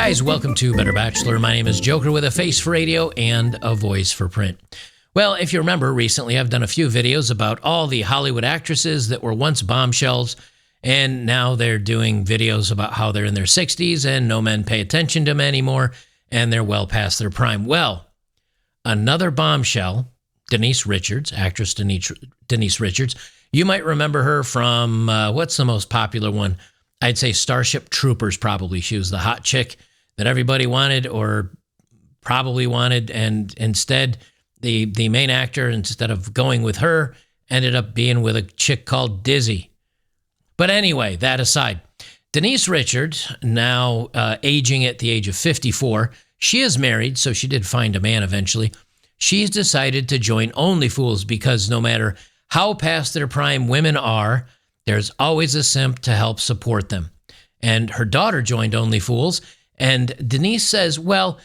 Guys, welcome to Better Bachelor. My name is Joker with a face for radio and a voice for print. Well, if you remember, recently I've done a few videos about all the Hollywood actresses that were once bombshells, and now they're doing videos about how they're in their 60s and no men pay attention to them anymore, and they're well past their prime. Well, another bombshell, Denise Richards, actress Denise Richards. You might remember her from, what's the most popular one? I'd say Starship Troopers, probably. She was the hot chick that everybody wanted or probably wanted, and instead the main actor, instead of going with her, ended up being with a chick called Dizzy. But anyway, that aside, Denise Richards, now aging at the age of 54, she is married, so she did find a man eventually. She's decided to join OnlyFools because no matter how past their prime women are, there's always a simp to help support them. And her daughter joined OnlyFools, and Denise says, well,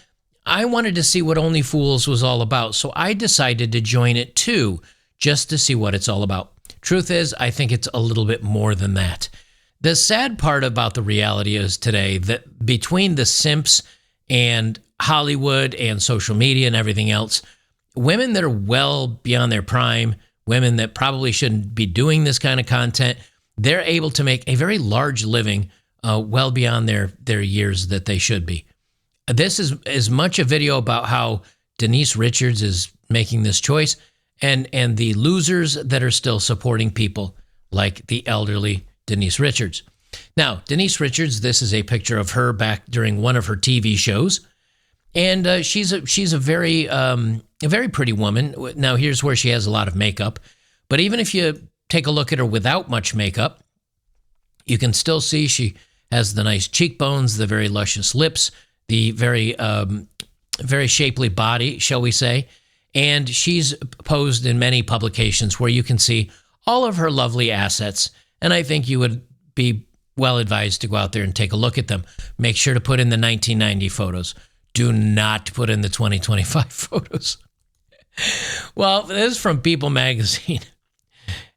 I wanted to see what OnlyFools was all about, so I decided to join it too, just to see what it's all about. Truth is, I think it's a little bit more than that. The sad part about the reality is today that between the simps and Hollywood and social media and everything else, women that are well beyond their prime, women that probably shouldn't be doing this kind of content, they're able to make a very large living well beyond their years that they should be. This is as much a video about how Denise Richards is making this choice and the losers that are still supporting people like the elderly Denise Richards. Now, Denise Richards, this is a picture of her back during one of her TV shows, and she's a very pretty woman. Now, here's where she has a lot of makeup, but even if you take a look at her without much makeup, you can still see she has the nice cheekbones, the very luscious lips, the very shapely body, shall we say. And she's posed in many publications where you can see all of her lovely assets. And I think you would be well advised to go out there and take a look at them. Make sure to put in the 1990 photos. Do not put in the 2025 photos. Well, this is from People magazine.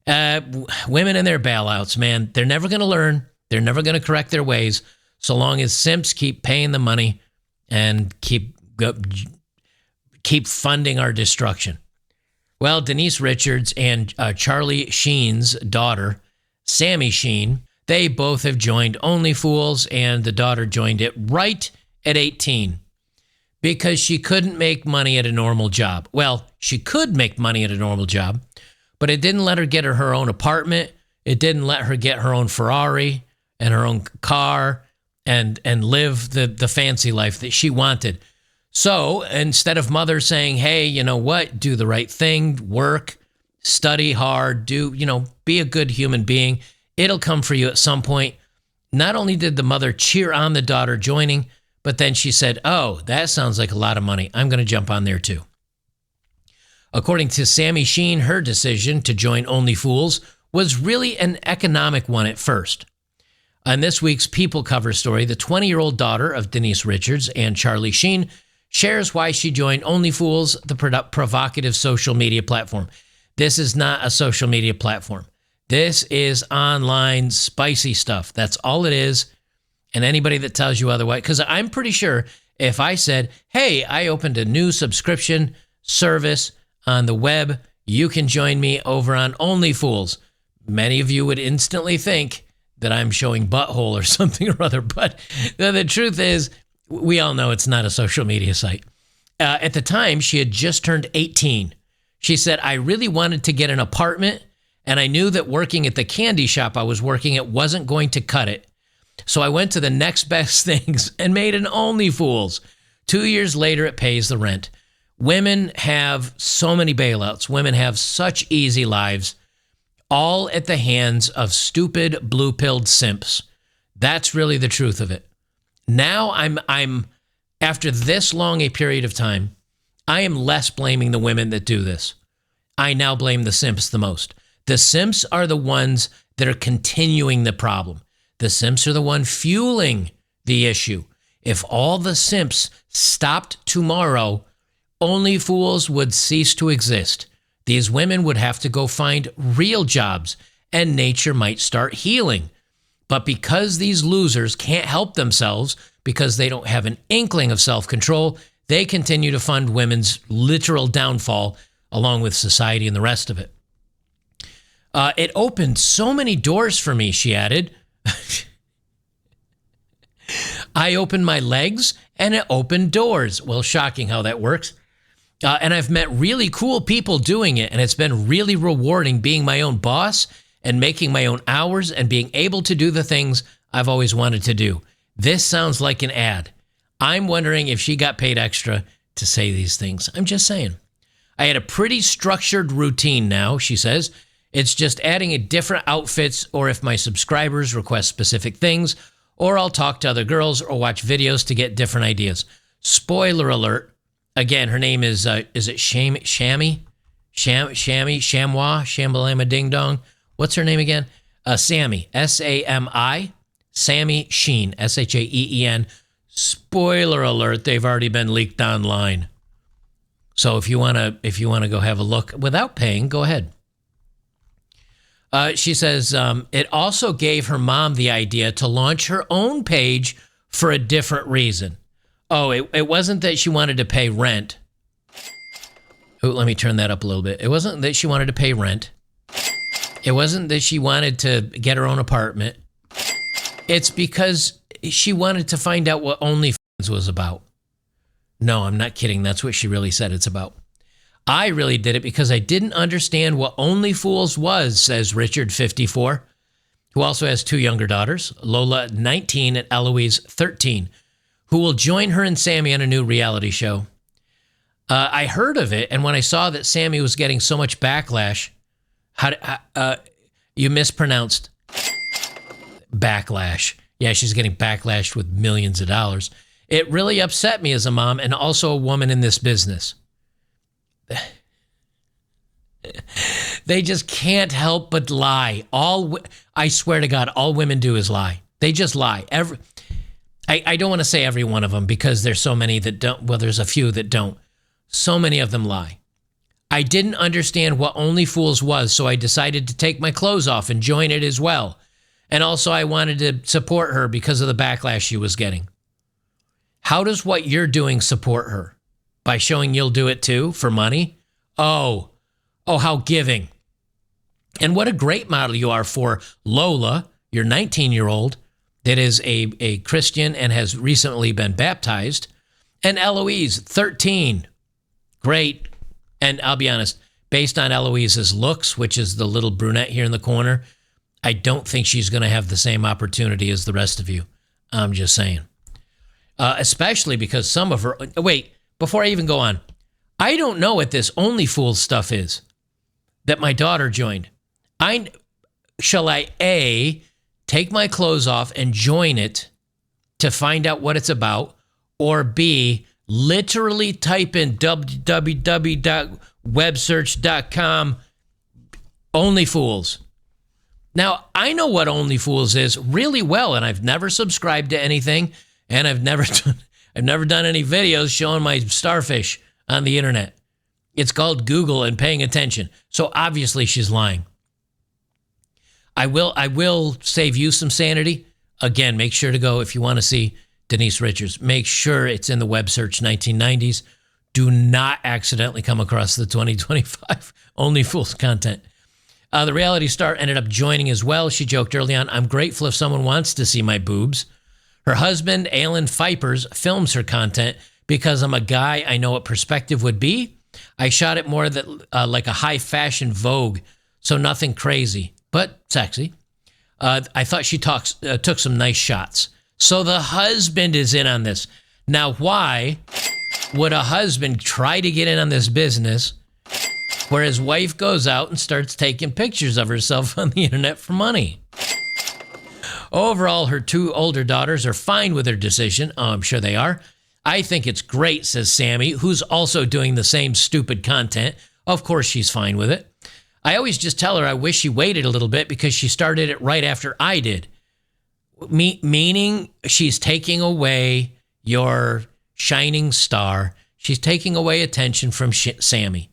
Women and their bailouts, man, they're never going to learn. They're never going to correct their ways so long as simps keep paying the money and keep funding our destruction. Well, Denise Richards and Charlie Sheen's daughter, Sami Sheen, they both have joined OnlyFools, and the daughter joined it right at 18 because she couldn't make money at a normal job. Well, she could make money at a normal job, but it didn't let her get her own apartment. It didn't let her get her own Ferrari and her own car and live the fancy life that she wanted. So instead of mother saying, hey, you know what, do the right thing, work, study hard, be a good human being, it'll come for you at some point. Not only did the mother cheer on the daughter joining, but then she said, oh, that sounds like a lot of money. I'm going to jump on there too. According to Sami Sheen, her decision to join OnlyFools was really an economic one at first. On this week's People cover story, the 20-year-old daughter of Denise Richards and Charlie Sheen shares why she joined OnlyFools, the provocative social media platform. This is not a social media platform. This is online spicy stuff. That's all it is. And anybody that tells you otherwise, because I'm pretty sure if I said, hey, I opened a new subscription service on the web, you can join me over on OnlyFools, many of you would instantly think that I'm showing butthole or something or other. But the truth is, we all know it's not a social media site. At the time, she had just turned 18. She said, I really wanted to get an apartment, and I knew that working at the candy shop I was working at wasn't going to cut it. So I went to the next best things and made an OnlyFools. 2 years later, it pays the rent. Women have so many bailouts. Women have such easy lives, all at the hands of stupid blue-pilled simps. That's really the truth of it. Now I'm after this long a period of time, I am less blaming the women that do this. I now blame the simps the most. The simps are the ones that are continuing the problem. The simps are the one fueling the issue. If all the simps stopped tomorrow, OnlyFools would cease to exist. These women would have to go find real jobs, and nature might start healing. But because these losers can't help themselves because they don't have an inkling of self-control, they continue to fund women's literal downfall along with society and the rest of it. It opened so many doors for me, she added. I opened my legs and it opened doors. Well, shocking how that works. And I've met really cool people doing it, and it's been really rewarding being my own boss and making my own hours and being able to do the things I've always wanted to do. This sounds like an ad. I'm wondering if she got paid extra to say these things. I'm just saying. I had a pretty structured routine now, she says. It's just adding a different outfits, or if my subscribers request specific things, or I'll talk to other girls or watch videos to get different ideas. Spoiler alert. Again, her name is it Shammy? Shambalama Ding Dong? What's her name again? Sami, S-A-M-I, Sami Sheen, S-H-A-E-E-N. Spoiler alert, they've already been leaked online. So if you wanna go have a look without paying, go ahead. She says it also gave her mom the idea to launch her own page for a different reason. Oh, it wasn't that she wanted to pay rent. Oh, let me turn that up a little bit. It wasn't that she wanted to pay rent. It wasn't that she wanted to get her own apartment. It's because she wanted to find out what OnlyFans was about. No, I'm not kidding. That's what she really said it's about. I really did it because I didn't understand what OnlyFools was, says Richard, 54, who also has two younger daughters, Lola, 19, and Eloise, 13, who will join her and Sami on a new reality show. I heard of it, and when I saw that Sami was getting so much backlash, you mispronounced backlash. Yeah, she's getting backlashed with millions of dollars. It really upset me as a mom and also a woman in this business. They just can't help but lie. I swear to God, all women do is lie. They just lie. I don't want to say every one of them because there's so many that don't. Well, there's a few that don't. So many of them lie. I didn't understand what OnlyFools was, so I decided to take my clothes off and join it as well. And also I wanted to support her because of the backlash she was getting. How does what you're doing support her? By showing you'll do it too for money? Oh, how giving. And what a great model you are for Lola, your 19-year-old, that is a Christian and has recently been baptized. And Eloise, 13. Great. And I'll be honest, based on Eloise's looks, which is the little brunette here in the corner, I don't think she's going to have the same opportunity as the rest of you. I'm just saying. Especially because some of her... Wait, before I even go on, I don't know what this OnlyFools stuff is that my daughter joined. Shall I, A, take my clothes off and join it to find out what it's about, or B, literally type in www.websearch.com OnlyFools? Now, I know what OnlyFools is really well, and I've never subscribed to anything, and I've never done any videos showing my starfish on the internet. It's called Google and paying attention. So obviously she's lying. I will save you some sanity. Again, make sure to go, if you want to see Denise Richards, make sure it's in the web search 1990s. Do not accidentally come across the 2025 OnlyFools content. The reality star ended up joining as well. She joked early on, I'm grateful if someone wants to see my boobs. Her husband, Alan Fipers, films her content because I'm a guy. I know what perspective would be. I shot it more like a high fashion Vogue, so nothing crazy, but sexy. I thought she took some nice shots. So the husband is in on this. Now, why would a husband try to get in on this business where his wife goes out and starts taking pictures of herself on the internet for money? Overall, her two older daughters are fine with her decision. Oh, I'm sure they are. I think it's great, says Sami, who's also doing the same stupid content. Of course she's fine with it. I always just tell her I wish she waited a little bit because she started it right after I did. Meaning she's taking away your shining star. She's taking away attention from Sami.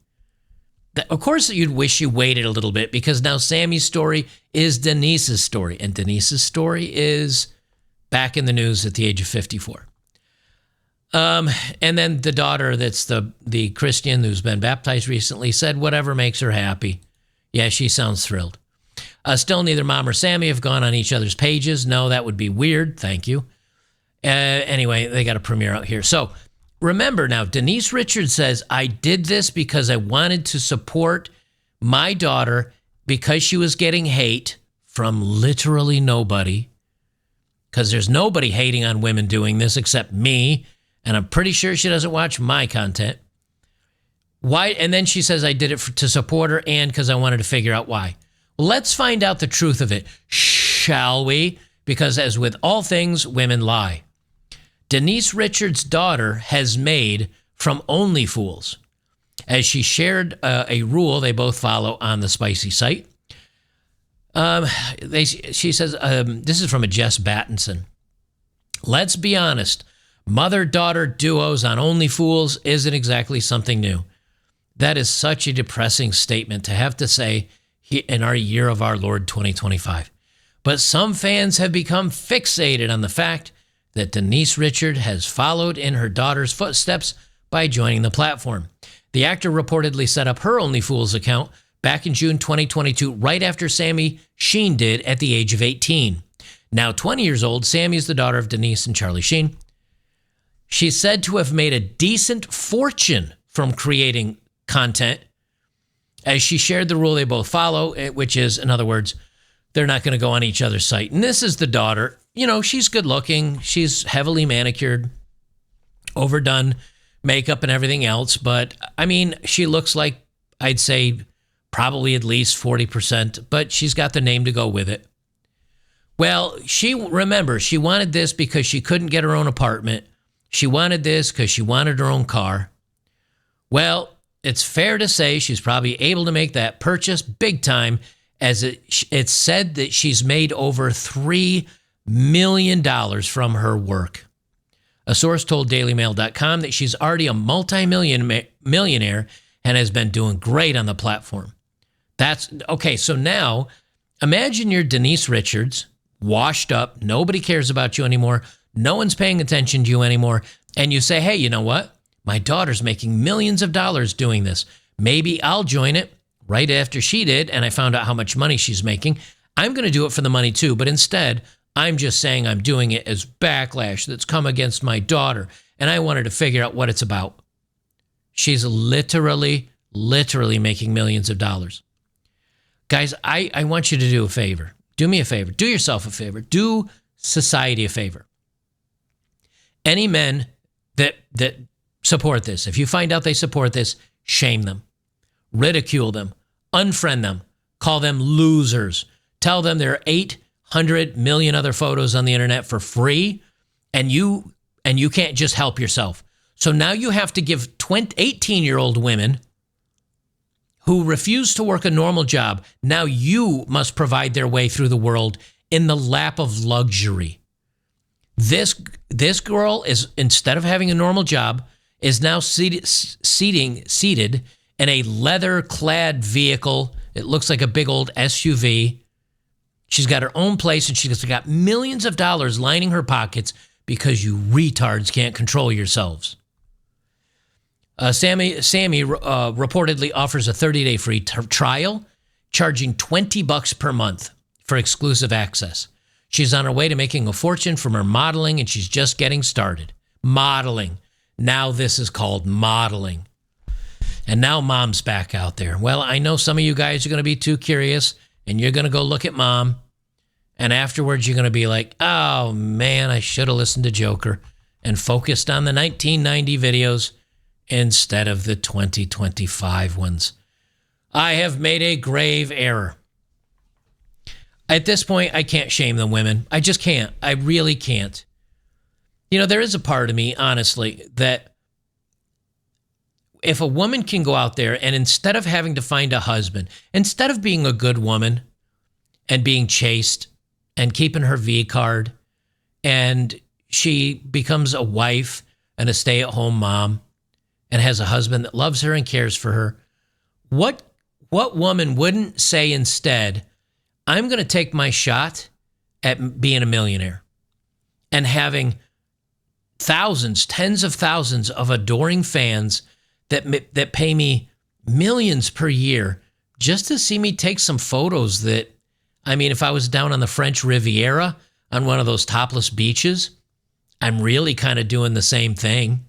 Of course, you'd wish you waited a little bit because now Sami's story is Denise's story. And Denise's story is back in the news at the age of 54. And then the daughter that's the Christian who's been baptized recently said whatever makes her happy. Yeah, she sounds thrilled. Still, neither Mom or Sami have gone on each other's pages. No, that would be weird. Thank you. Anyway, they got a premiere out here. So remember now, Denise Richards says, I did this because I wanted to support my daughter because she was getting hate from literally nobody. Because there's nobody hating on women doing this except me. And I'm pretty sure she doesn't watch my content. Why? And then she says, I did it to support her and because I wanted to figure out why. Well, let's find out the truth of it, shall we? Because as with all things, women lie. Denise Richards' daughter has made from Only Fools, as she shared a rule they both follow on the Spicy site. She says, this is from a Jess Battinson. Let's be honest, mother-daughter duos on Only Fools isn't exactly something new. That is such a depressing statement to have to say in our year of our Lord 2025. But some fans have become fixated on the fact that Denise Richards has followed in her daughter's footsteps by joining the platform. The actor reportedly set up her Only Fools account back in June 2022, right after Sami Sheen did at the age of 18. Now 20 years old, Sami is the daughter of Denise and Charlie Sheen. She's said to have made a decent fortune from creating content, as she shared the rule they both follow, which is, in other words, they're not going to go on each other's site. And this is the daughter. You know, she's good looking. She's heavily manicured, overdone makeup and everything else. But, I mean, she looks like, I'd say, probably at least 40%, but she's got the name to go with it. Well, she wanted this because she couldn't get her own apartment. She wanted this because she wanted her own car. Well, it's fair to say she's probably able to make that purchase big time, as it's said that she's made over $3 million from her work. A source told DailyMail.com that she's already a multi-millionaire and has been doing great on the platform. That's okay. So now imagine you're Denise Richards, washed up. Nobody cares about you anymore. No one's paying attention to you anymore. And you say, hey, you know what? My daughter's making millions of dollars doing this. Maybe I'll join it right after she did, and I found out how much money she's making. I'm going to do it for the money too, but instead, I'm just saying I'm doing it as backlash that's come against my daughter, and I wanted to figure out what it's about. She's literally making millions of dollars. Guys, I want you to do a favor. Do me a favor. Do yourself a favor. Do society a favor. Any men that support this, if you find out they support this, shame them, ridicule them, unfriend them, call them losers, tell them there are 800 million other photos on the internet for free, and you can't just help yourself. So now you have to give 18-year-old women who refuse to work a normal job, now you must provide their way through the world in the lap of luxury. This girl is, instead of having a normal job, is now seated in a leather-clad vehicle. It looks like a big old SUV. She's got her own place, and she's got millions of dollars lining her pockets because you retards can't control yourselves. Sami reportedly offers a 30-day free trial, charging $20 per month for exclusive access. She's on her way to making a fortune from her modeling, and she's just getting started. Modeling. Now this is called modeling. And now Mom's back out there. Well, I know some of you guys are going to be too curious, and you're going to go look at Mom, and afterwards you're going to be like, oh, man, I should have listened to Joker and focused on the 1990 videos instead of the 2025 ones. I have made a grave error. At this point, I can't shame the women. I just can't. I really can't. You know, there is a part of me, honestly, that if a woman can go out there and instead of having to find a husband, instead of being a good woman and being chaste and keeping her V card, and she becomes a wife and a stay-at-home mom and has a husband that loves her and cares for her, What woman wouldn't say instead, I'm going to take my shot at being a millionaire and having thousands, tens of thousands of adoring fans that pay me millions per year just to see me take some photos that, I mean, if I was down on the French Riviera on one of those topless beaches, I'm really kind of doing the same thing.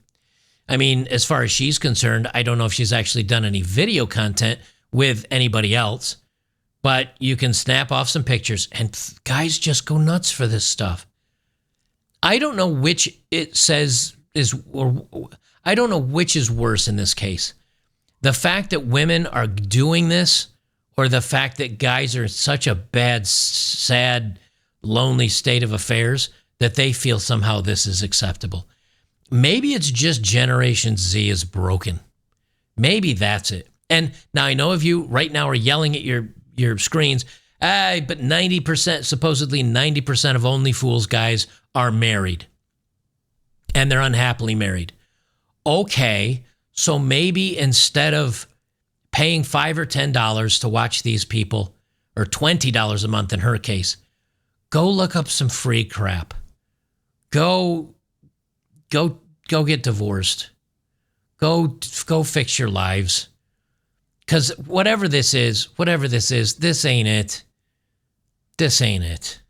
I mean, as far as she's concerned, I don't know if she's actually done any video content with anybody else, but you can snap off some pictures and guys just go nuts for this stuff. I don't know which it says is, or I don't know which is worse in this case. The fact that women are doing this or the fact that guys are in such a bad, sad, lonely state of affairs that they feel somehow this is acceptable. Maybe it's just Generation Z is broken. Maybe that's it. And now I know of you right now are yelling at your screens, but 90%, supposedly 90% of Only Fools guys are married. And they're unhappily married. Okay, so maybe instead of paying $5 or $10 to watch these people, or $20 a month in her case, go look up some free crap. Go get divorced. Go fix your lives. Because whatever this is, this ain't it. This ain't it.